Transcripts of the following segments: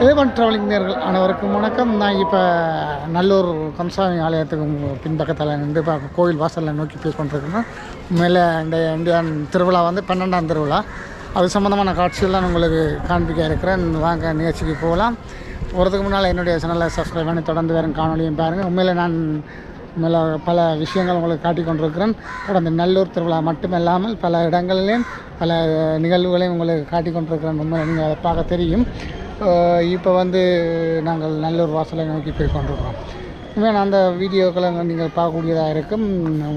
A1 travelling நேர்கள் அனைவருக்கும் வணக்கம். நான் இப்போ நல்லூர் கம்சாமி ஆலயத்துக்கு பின்பக்கத்தில் நின்று இப்போ கோவில் வாசலில் நோக்கி போய் கொண்டிருக்கிறேன். உண்மையில் இந்த இந்தியன் திருவிழா வந்து 12ஆம் திருவிழா. அது சம்மந்தமான காட்சியெல்லாம் உங்களுக்கு காண்பிக்க இருக்கிறேன். வாங்க நிகழ்ச்சிக்கு போகலாம். போகிறதுக்கு முன்னால் என்னுடைய சேனலை சப்ஸ்கிரைப் பண்ணி தொடர்ந்து வேறு காணொலியும் பாருங்கள். உண்மையில் பல விஷயங்கள் உங்களுக்கு காட்டி கொண்டிருக்கிறேன். தொடர்ந்து நல்லூர் திருவிழா மட்டுமில்லாமல் பல இடங்களிலையும் பல நிகழ்வுகளையும் உங்களுக்கு காட்டி கொண்டிருக்கிறேன். உண்மையில் நீங்கள் அதை பார்க்க தெரியும். இப்போ வந்து நாங்கள் நல்லூர் வாசலை நோக்கி போய் கொண்டிருக்கிறோம். உண்மையான அந்த வீடியோக்களை நீங்கள் பார்க்கக்கூடியதாக இருக்கும்.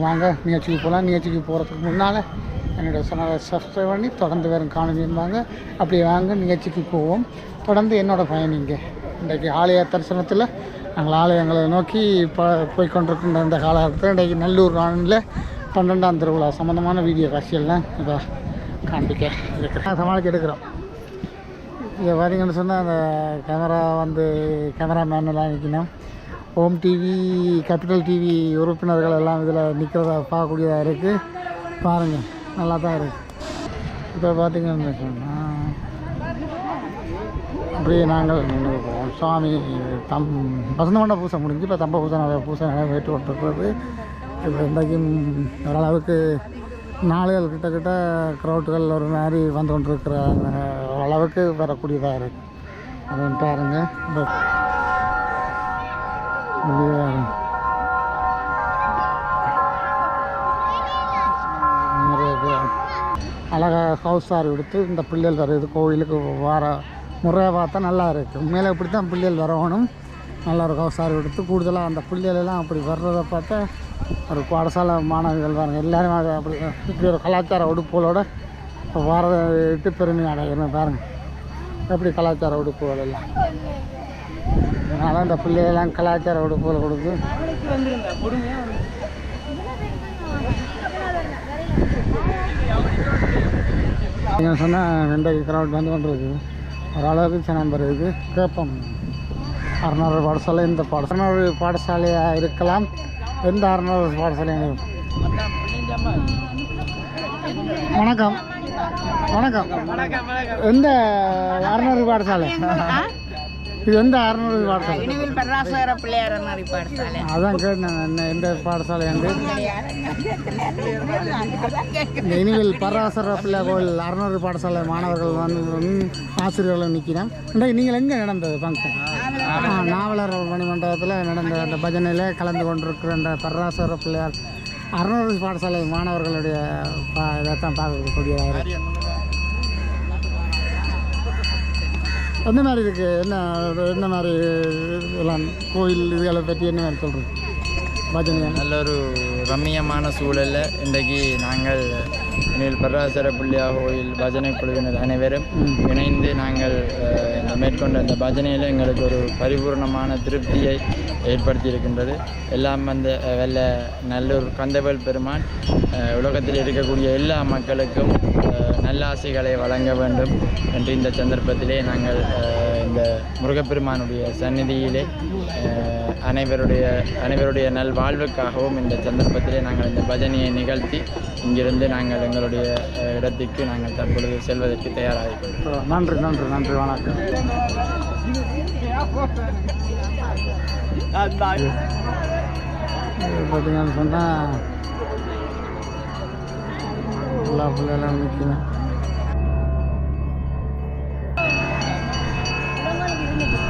வாங்க நிகழ்ச்சிக்கு போகலாம். நிகழ்ச்சிக்கு போகிறதுக்கு முன்னால் என்னுடைய சேனலை சப்ஸ்கிரைப் பண்ணி தொடர்ந்து வேறு காணொலியும் வாங்க. அப்படியே வாங்க நிகழ்ச்சிக்கு போவோம். தொடர்ந்து என்னோடய பயணிங்க. இன்றைக்கு ஆலய தரிசனத்தில் நாங்கள் ஆலயங்களை நோக்கி போய்கொண்டிருக்கின்ற இந்த காலகட்டத்தில் இன்றைக்கு நல்லூர் காணில் 12ஆம் திருவிழா சம்மந்தமான வீடியோ காட்சியெல்லாம் இப்போ காண்பிக்க இருக்கிறேன். சமாளிக்க எடுக்கிறோம். இதை பார்த்தீங்கன்னு சொன்னால் அந்த கேமராமேனெல்லாம் நிற்கணும். ஹோம் டிவி, கேபிட்டல் டிவி உறுப்பினர்கள் எல்லாம் இதில் நிற்கிறத பார்க்கக்கூடியதாக இருக்குது. பாருங்கள், நல்லா தான் இருக்குது. இப்போ பார்த்தீங்கன்னு சொன்னால் அப்படியே நாங்கள் சுவாமி வசந்தமண்ட பூசை முடிஞ்சு இப்போ தம்ப பூசை வேட்டு கொண்டிருக்கிறது. இப்போ இன்றைக்கும் ஓரளவுக்கு நாளுகள் கிட்டத்தட்ட க்ரௌட்டுகள் ஒரு மாதிரி வந்து கொண்டிருக்கிற ஓரளவுக்கு வரக்கூடியதாக இருக்குது. அதுன்னு பாருங்க. நிறைய பேர் அழகாக ஹவுஸ் சாரி எடுத்து இந்த பிள்ளைகள் வருது கோவிலுக்கு வர முறையை பார்த்தா நல்லா இருக்குது. மேலே இப்படி தான் பிள்ளைகள் வரணும். நல்லா ஒரு ஹவுஸ் சாரி எடுத்து கூடுதலாக அந்த பிள்ளைகளெல்லாம் அப்படி வர்றதை பார்த்தா ஒரு பாடசாலை மாணவிகள் பாருங்க எல்லோரும் அப்படி இப்படி ஒரு கலாச்சார உடுப்புகளோடு வரதை விட்டு பெருமை அடைகிறேன். பாருங்கள் எப்படி கலாச்சார உடுப்புகள் எல்லாம். அதனால் இந்த பிள்ளைகள்லாம் கலாச்சார உடுப்புகள் கொடுத்து நீங்கள் சொன்னால் 2 கிரௌட் வந்து கொண்டு இருக்குது. ஓரளவுக்கு சின்ன நம்பர் இருக்குது. கேட்போம். அறநூறு பாடசாலை இந்த அறநூறு பாடசாலையாக இருக்கலாம். எந்த அறநூறு பாடசாலையும். வணக்கம் வணக்கம். எந்த அறநூறு பாடசாலை இது? எந்த அறநூறு பாடசாலை? அதான் கேட்டேன். எந்த பாடசாலை வந்து இந்த இனிவில் பராசர பிள்ளையார் கோவில் அறநூறு பாடசாலை மாணவர்கள் வந்து ஆசிரியர்களும் நிற்கிறேன். இன்றைக்கு நீங்கள் எங்கே நடந்தது ஃபங்க்ஷன்? நாவலர் மணிமண்டபத்தில் நடந்த அந்த பஜனையில் கலந்து கொண்டிருக்கிற அந்த பராசர பிள்ளையார் அறநூறு பாடசாலை மாணவர்களுடைய இதைத்தான் பார்க்கக்கூடியதாக இருக்குது. எந்த மாதிரி இருக்குது? என்ன மாதிரி இதெல்லாம் கோயில் இதுகளை பற்றி என்ன மாதிரி சொல்கிறது? பஜனை நல்ல ஒரு ரம்மியமான சூழலில் இன்றைக்கு நாங்கள் பராசர பிள்ளையார் கோயில் பஜனை குழுவினர் அனைவரும் இணைந்து நாங்கள் மேற்கொண்ட இந்த பஜனையில் எங்களுக்கு ஒரு பரிபூர்ணமான திருப்தியை ஏற்படுத்தி இருக்கின்றது. எல்லாம் வந்து நல்லூர் கந்தவேல் பெருமான் உலகத்தில் இருக்கக்கூடிய எல்லா மக்களுக்கும் நல்ல ஆசைகளை வழங்க வேண்டும் என்று இந்த சந்தர்ப்பத்திலே நாங்கள் இந்த முருகப்பெருமானுடைய சந்நிதியிலே அனைவருடைய நல்வாழ்வுக்காகவும் இந்த சந்தர்ப்பத்திலே நாங்கள் இந்த பஜனையை நிகழ்த்தி இங்கிருந்து நாங்கள் எங்களுடைய இடத்துக்கு நாங்கள் தற்பொழுது செல்வதற்கு தயாராகிக்கிறோம். நன்றி நன்றி நன்றி. வணக்கம். பார்த்தீங்கன்னு சொன்னால் எல்லா பிள்ளைகளும் நிற்கணும்.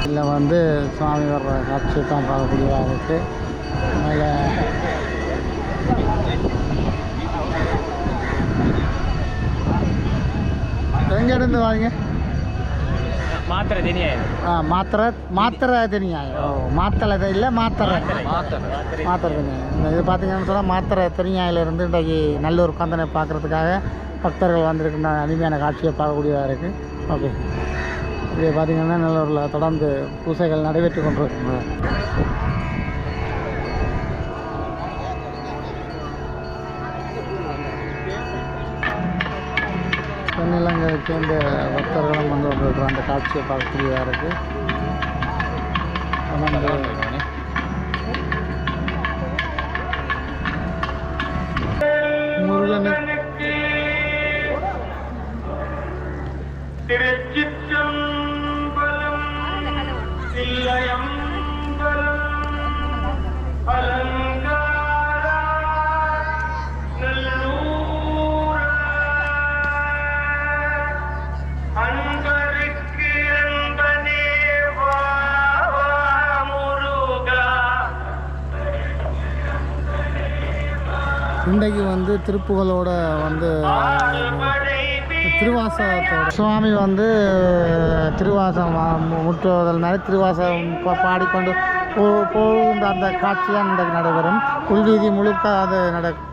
இதில் வந்து சுவாமி வர்ற காட்சி தான் பார்க்கக்கூடியதாக இருக்குது. மேலே எங்கே இருந்து வாங்க? மாத்திரை தெரியாது. மாத்திரை தெரியாது. மாத்தலை இல்லை மாத்திரை தெரியும். இது பார்த்தீங்கன்னு சொன்னால் மாத்திரை தெரியாயிலிருந்து இன்றைக்கு நல்லூர் கந்தனை பார்க்குறதுக்காக பக்தர்கள் வந்திருக்கின்ற அருமையான காட்சியை பார்க்கக்கூடியதாக இருக்குது. ஓகே, இப்படி பார்த்திங்கன்னா நல்லூரில் தொடர்ந்து பூசைகள் நடைபெற்று கொண்டிருக்கின்றன. தென்னிலங்கை சேர்ந்த பக்தர்களும் வந்து கொண்டிருக்கிற அந்த காட்சியை பார்க்கக்கூடியதாக இருக்குது. முருகனுக்கு திருச்சிற்றம்பலம். இன்றைக்கு வந்து திருப்புகளோட வந்து திருவாசகத்தோட சுவாமி வந்து திருவாசகம் முற்றுவதல் மாதிரி திருவாசகம் பாடிக்கொண்டு போகின்ற அந்த காட்சி தான் இன்றைக்கு நடைபெறும். உள்வீதி முழுக்க அது நடக்கும்.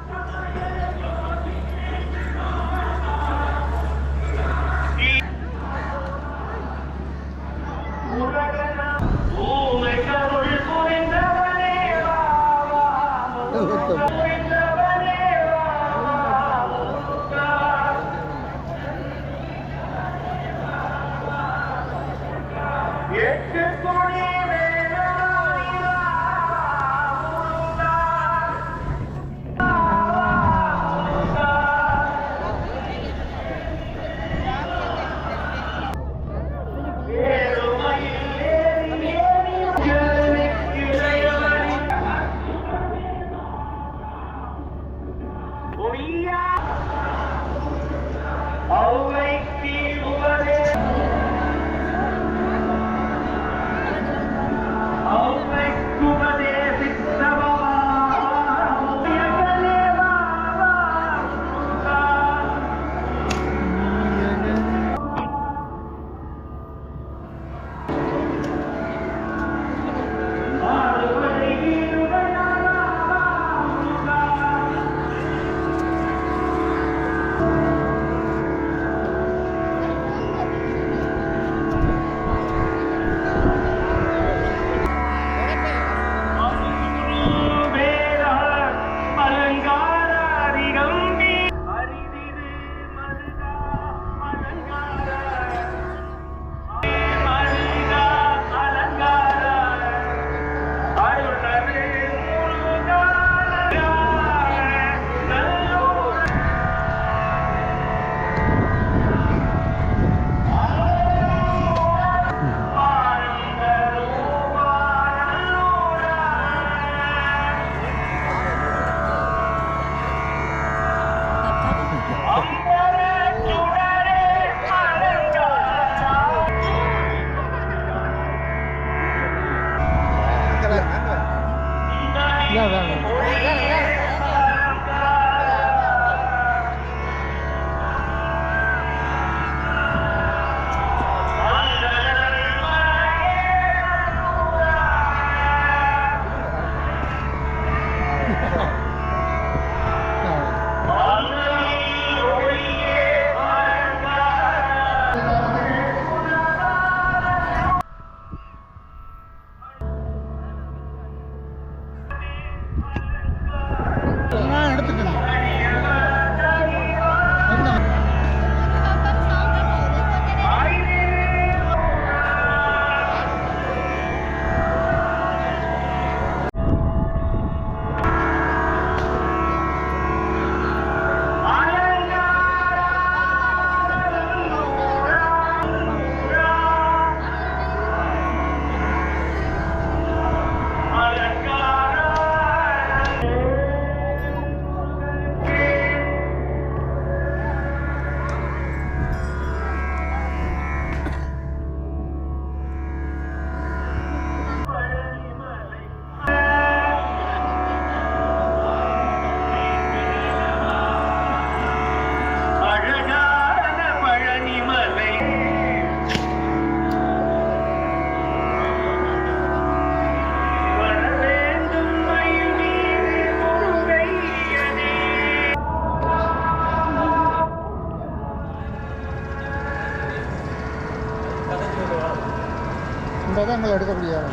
எங்களை எடுக்க முடியாது.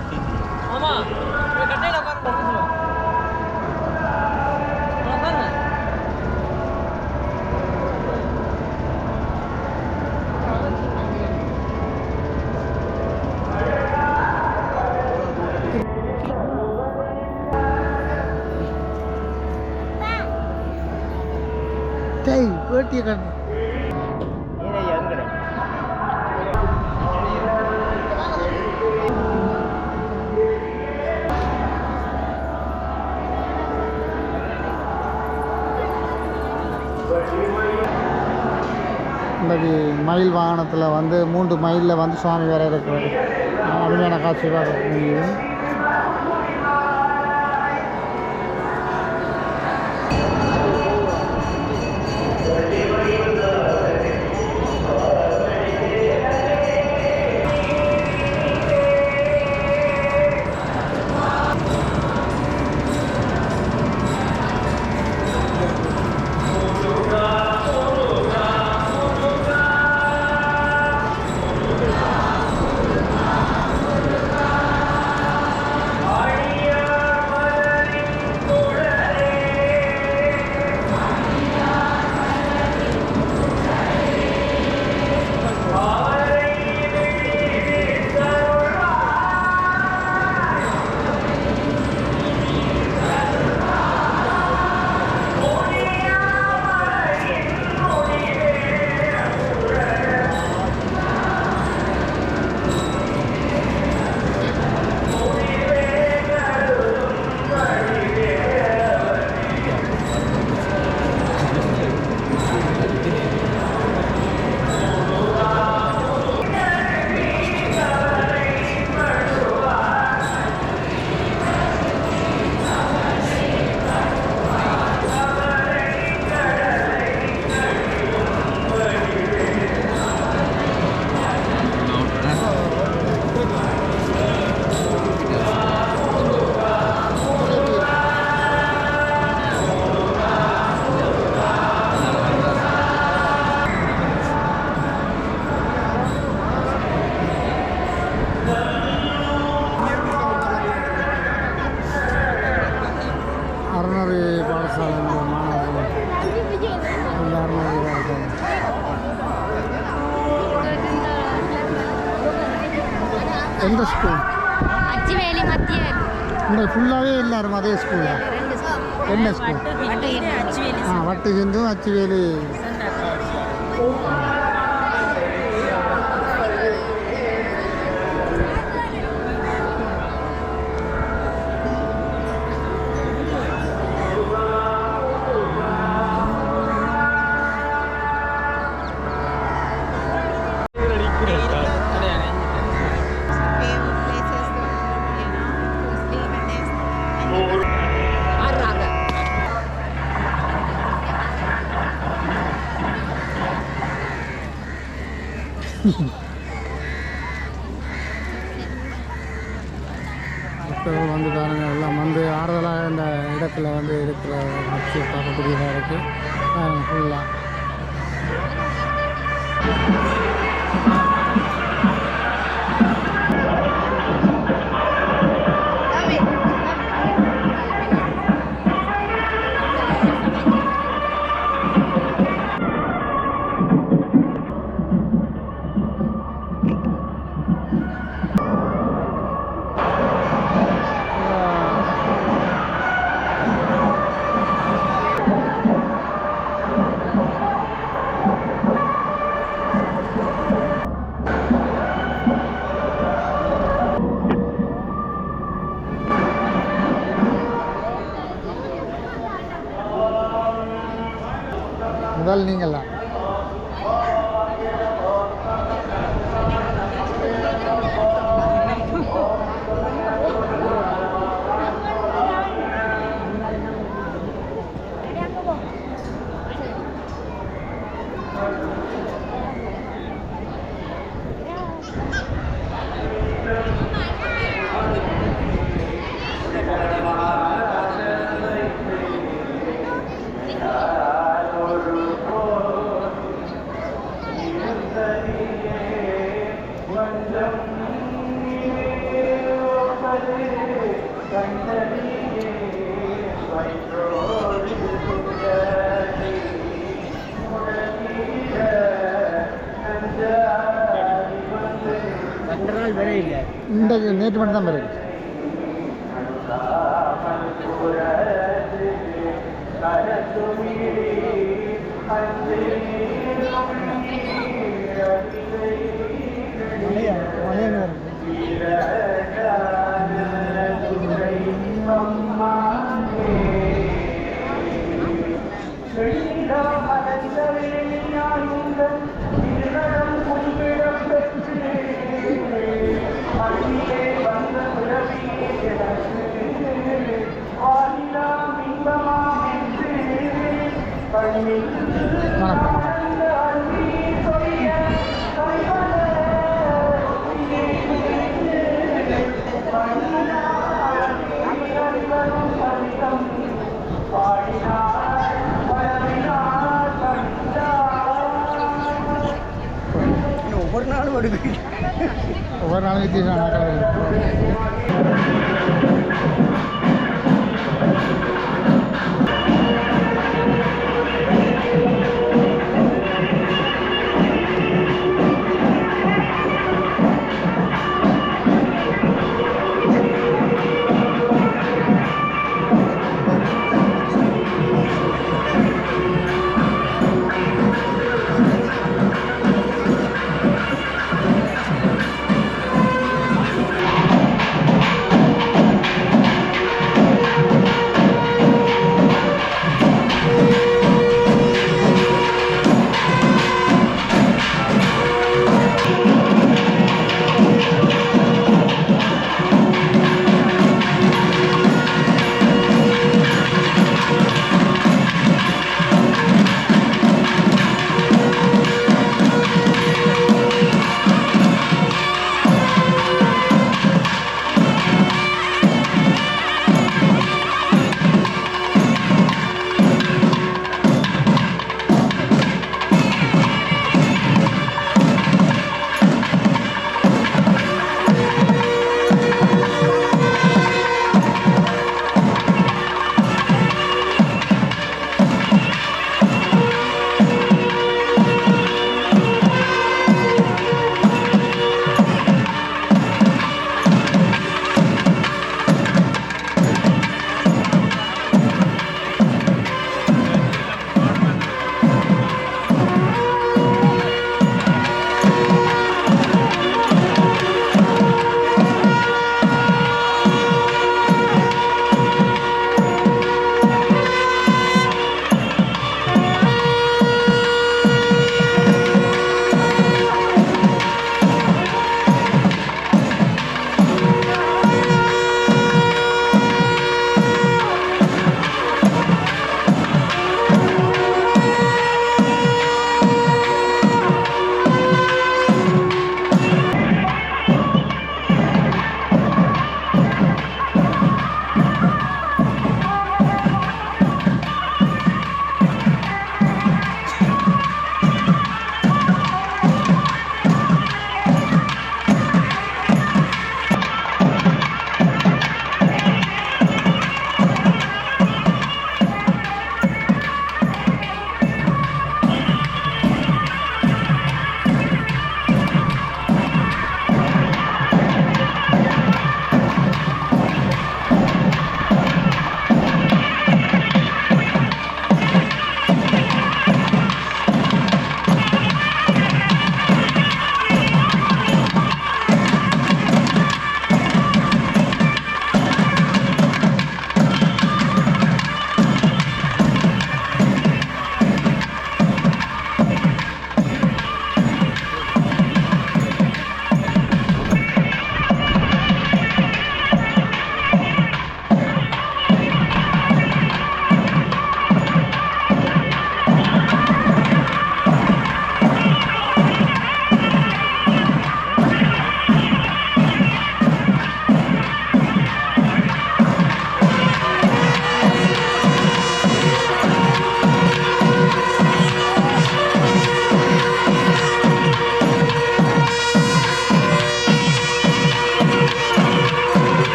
ஆமாம், கட்டையில் உட்காந்து வேட்டியை கண்டு இன்றைக்கு மயில் வாகனத்தில் வந்து 3 மைலில் வந்து சுவாமி வேற இருக்கிறது. அருமையான காட்சி பார்க்க முடியும். அறநெறி பாடசாலை மாணவர்கள் இந்த அறநெறி பாடசாலை எந்த ஸ்கூல்? அச்சுவேலி மத்திய இந்த ஃபுல்லாகவே எல்லாரும் அதே ஸ்கூலா? என்ன ஸ்கூல்? வட்டு ஹிந்து அச்சுவேலி. மக்கள் வந்து பாருங்க எல்லாம் வந்து ஆறுதலாக இந்த இடத்துல வந்து இருக்கிற வச்சு பார்க்கக்கூடியதாக இருக்குது. பாருங்க ஃபுல்லாக முதல் நீங்களா? இந்த நேற்று மட்டும் தான் பிறகு மலையா ஒவ்வொரு நாளும் வித்தியாசமான கலர்.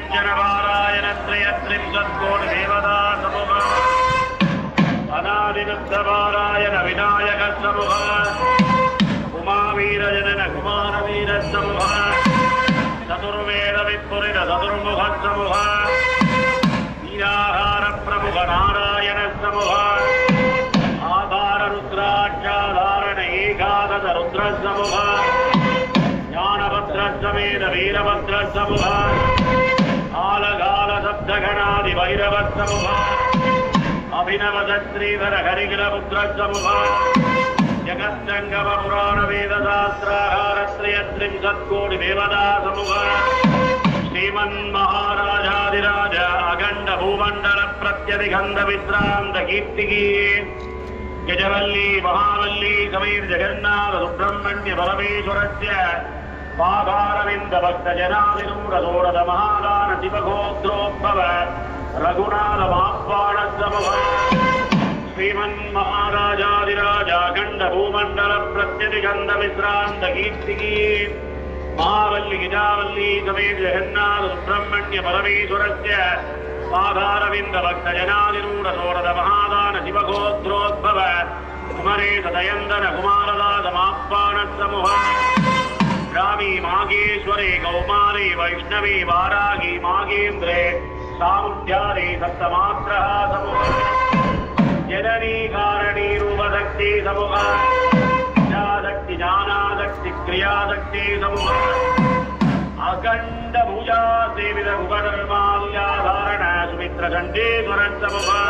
மகுடாலாவிதரணாரவிந்தரிஜேஜனபாராயணத்ர त्रयत्रिंशत्कोटि देवता समूहः अनादिनन्दपारायण विनायक समूहः उमावीरजनन कुमारवीर समूहः चतुर्वेद विपुरित चतुर्मुख समूहः वीराहार प्रमुख नारायण समूहः आधार रुद्राक्षाधारण एकादश रुद्र समूहः ज्ञानभद्र समेत वीरभद्र समूहः आलगाल सप्तगणादि भैरव समूहः अभिनव श्रीधर हरिगिरपुत्र समूहः जगज्जंगम पुराण वेद शास्त्राहार त्रयत्रिंशत्कोटि देवता समूहः श्रीमन्महाराजाधिराज अखंड भूमंडल प्रत्यधिगंध विश्रांत कीर्तिकी गजवल्ली महावल्ली समीर जगन्नाथ सुब्रह्मण्य परमेश्वरस्य पादारविंद भक्त जनादिरूढ़ सोरद महादान शिवगोत्रोद्भव रघुनाथ माप्पाण समूहः श्रीमन्महाराजाधिराज अखंड भूमंडल प्रत्यधिगंध विश्रांत कीर्तिकी महावल्ली गिजावल्ली समेत जगन्नाथ सुब्रह्मण्य परमेश्वरस्य पादारविंद भक्त जनादिरूढ़ सोरद महादान शिवगोत्रोद्भव कुमरेश दयंदन कुमारदास माप्पाण समूहः रामी मागेश्वरे कौमारी वैष्णवी वारागी मागेन्द्रे सामुद्यारे सप्तमात्रः समूहः जननी कारणी रूपशक्ति समूहः इच्छाशक्ति ज्ञानाशक्ति क्रियाशक्ति समूहः अखंड भुजा सेवित उपधर्माल्याधारण सुमित्र चंडीश्वर समूहः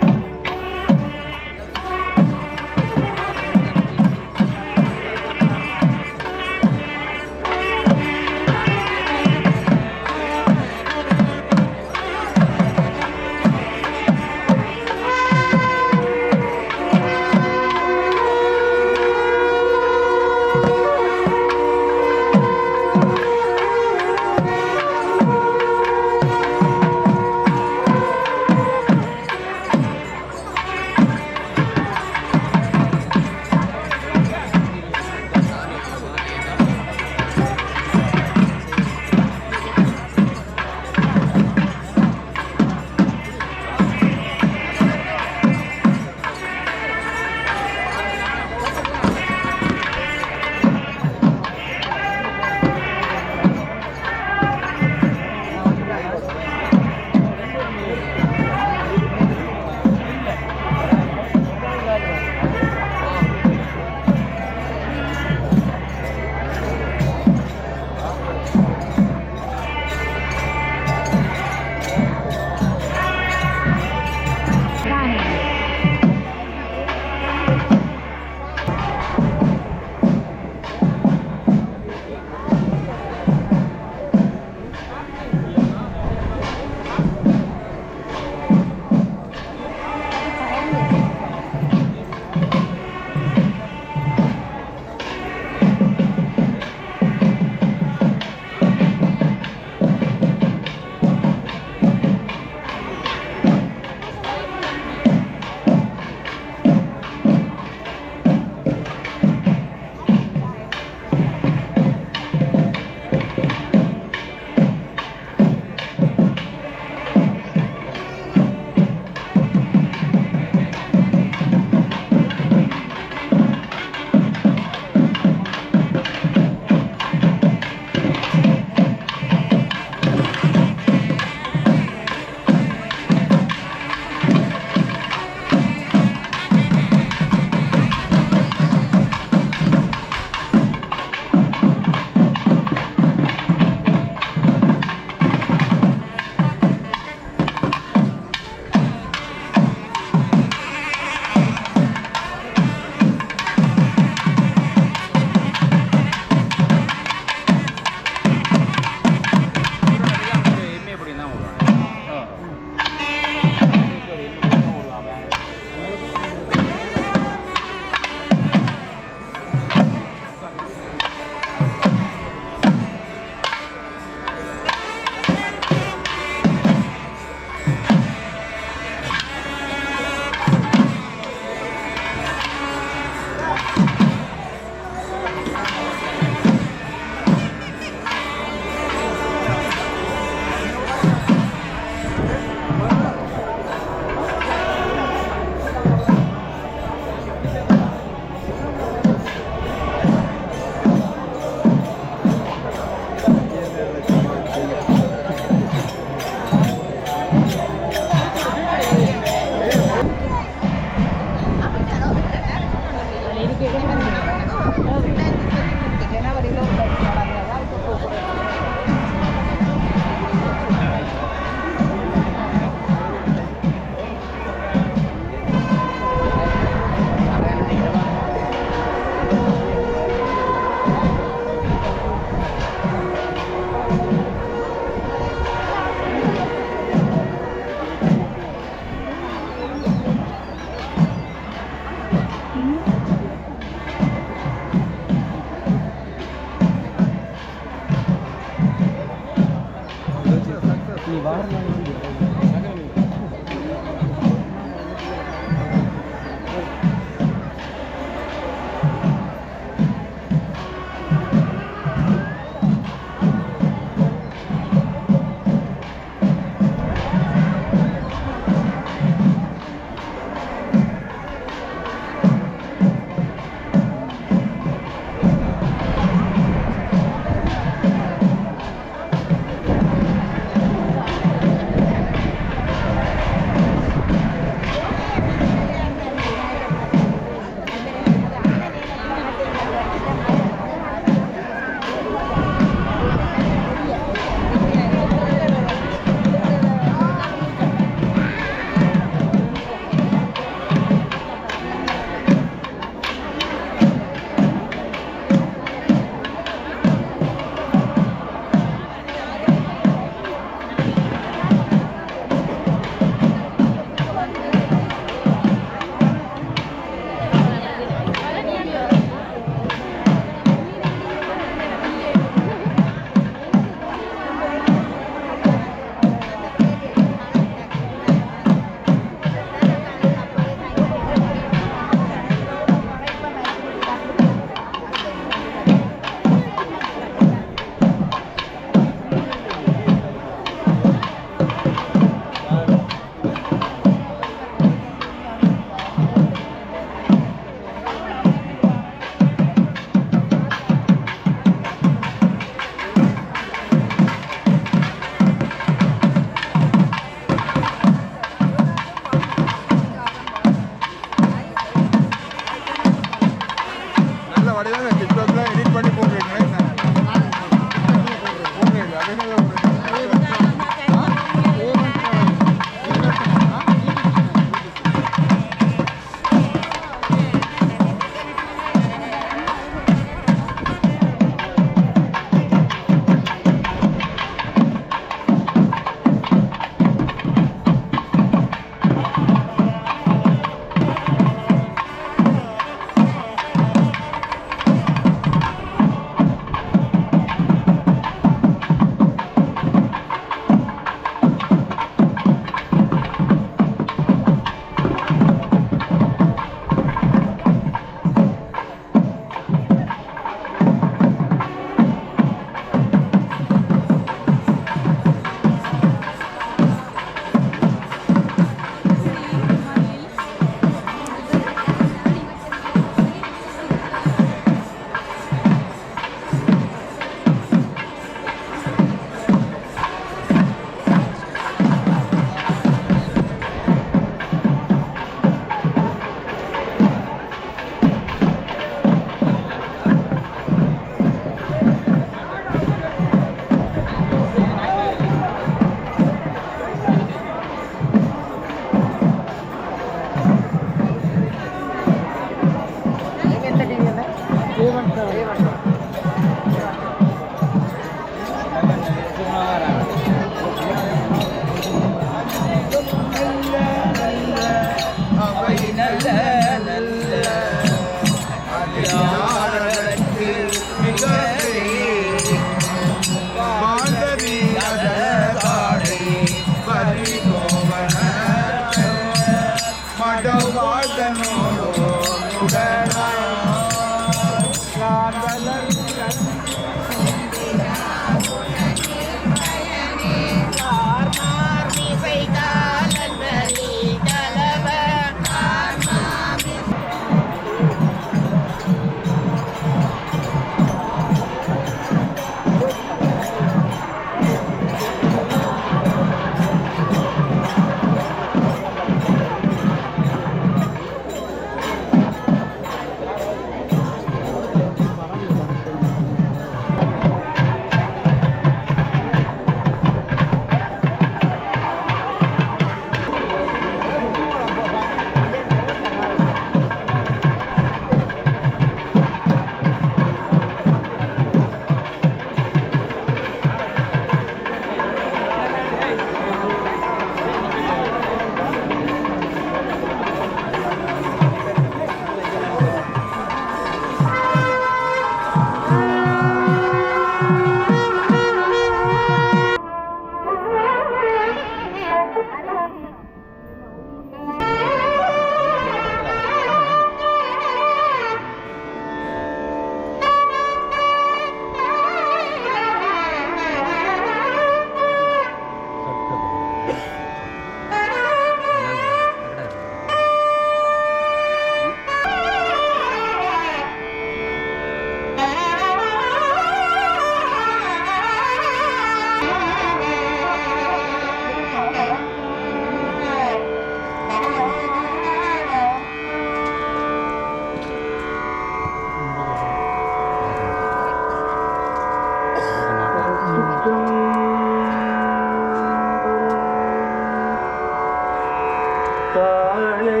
காளை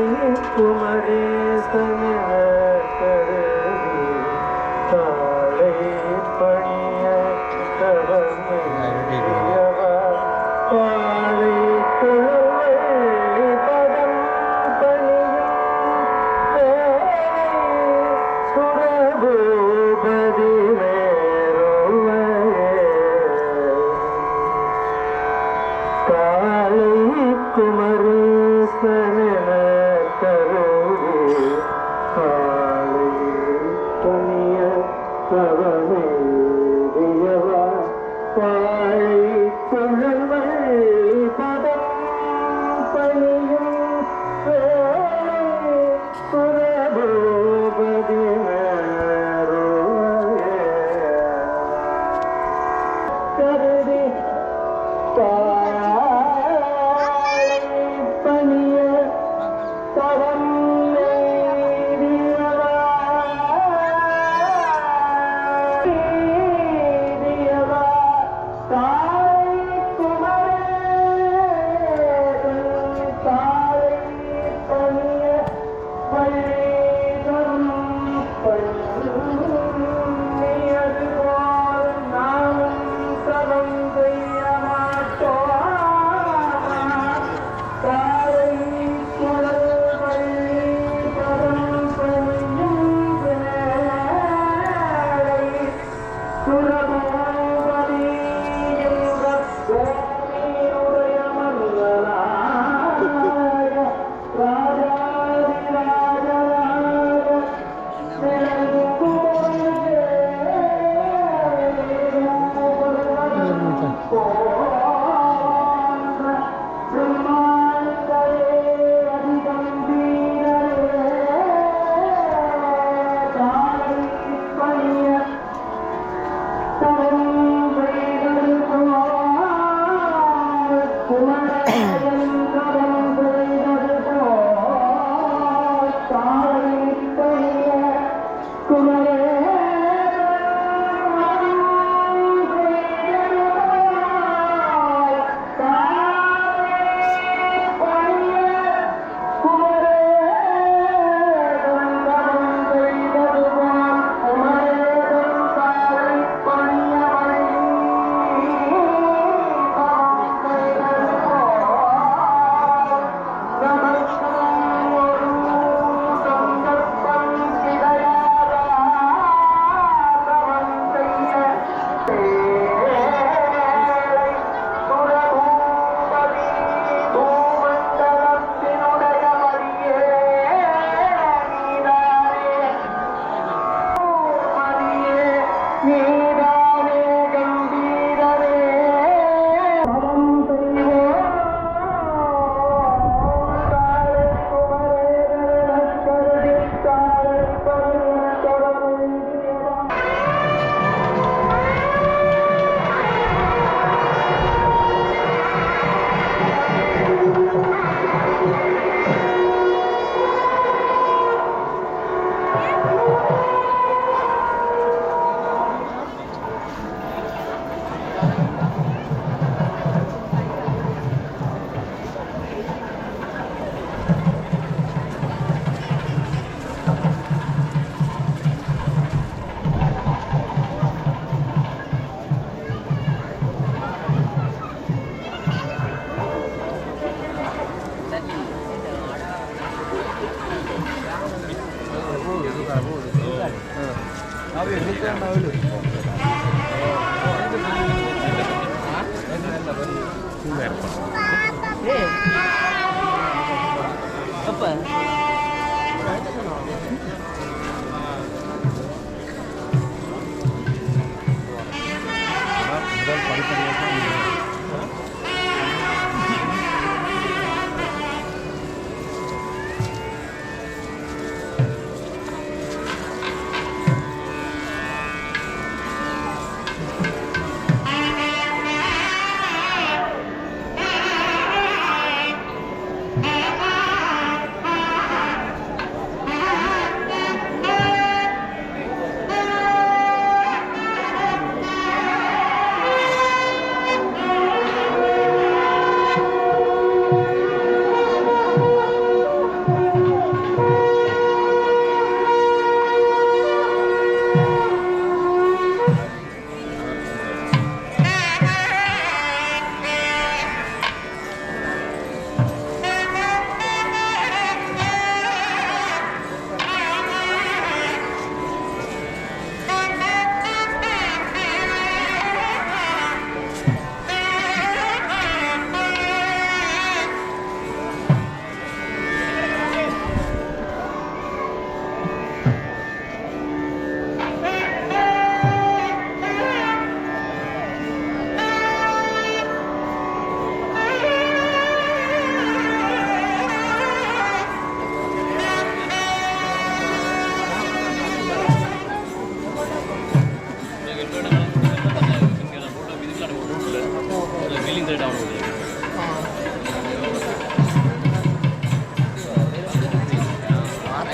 குமரேசன கருதி காளை பணிய கவர்மையவா காளை குழவை பதம் பணியும் சுரபூபதி காளை குமரேசன கருதி காளை பணிய கவர்மையவா காளை குழவை பதம் பணியும் சுரபூபதி கருதி பணிய தவம்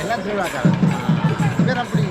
எல்லாம் திருவிழாக்காரன். இவர் அப்படி